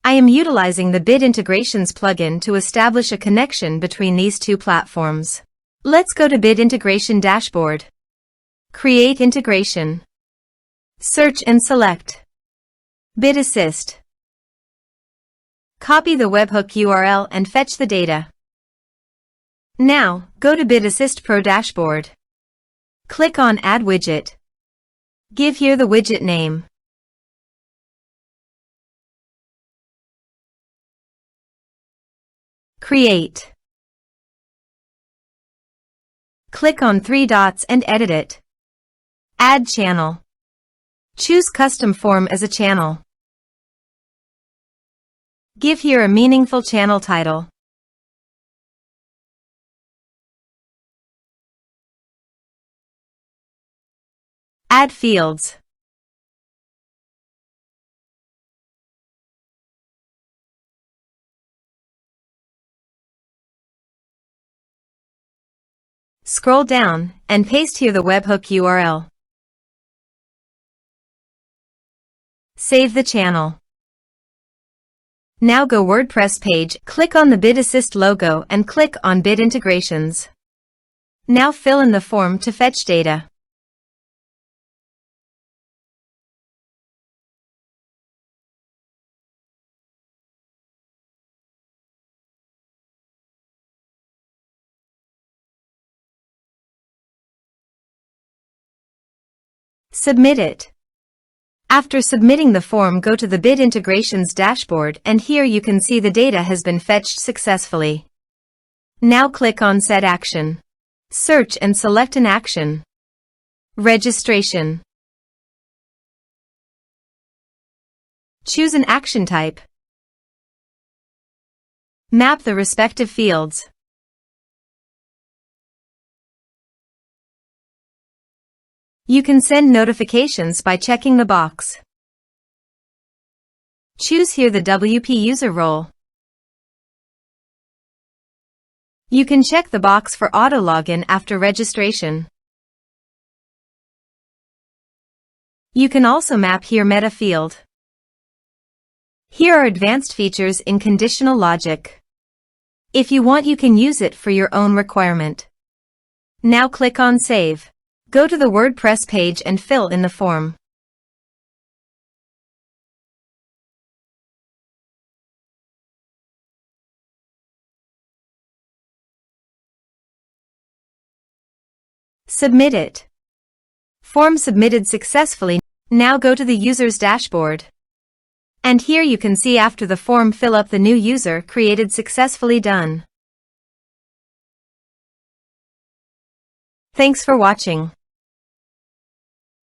I am utilizing the Bit Integrations plugin to establish a connection between these two platforms. Let's go to Bit Integration Dashboard. Create integration. Search and select Bit Assist. Copy the webhook URL and fetch the data. Now, go to Bit Assist Pro Dashboard. Click on Add Widget. Give here the widget name. Create. Click on three dots and edit it. Add channel. Choose Custom Form as a channel. Give here a meaningful channel title. Add fields. Scroll down and paste here the webhook URL. Save the channel. Now go WordPress page, click on the Bit Assist logo and click on Bit Integrations. Now fill in the form to fetch data. Submit it. After submitting the form, go to the Bit Integrations dashboard and here you can see the data has been fetched successfully. Now click on Set Action. Search and select an action. Registration. Choose an action type. Map the respective fields. You can send notifications by checking the box. Choose here the WP user role. You can check the box for auto login after registration. You can also map here meta field. Here are advanced features in conditional logic. If you want, you can use it for your own requirement. Now click on Save. Go to the WordPress page and fill in the form. Submit it. Form submitted successfully. Now go to the user's dashboard. And here you can see after the form fill up the new user created successfully done. Thanks for watching.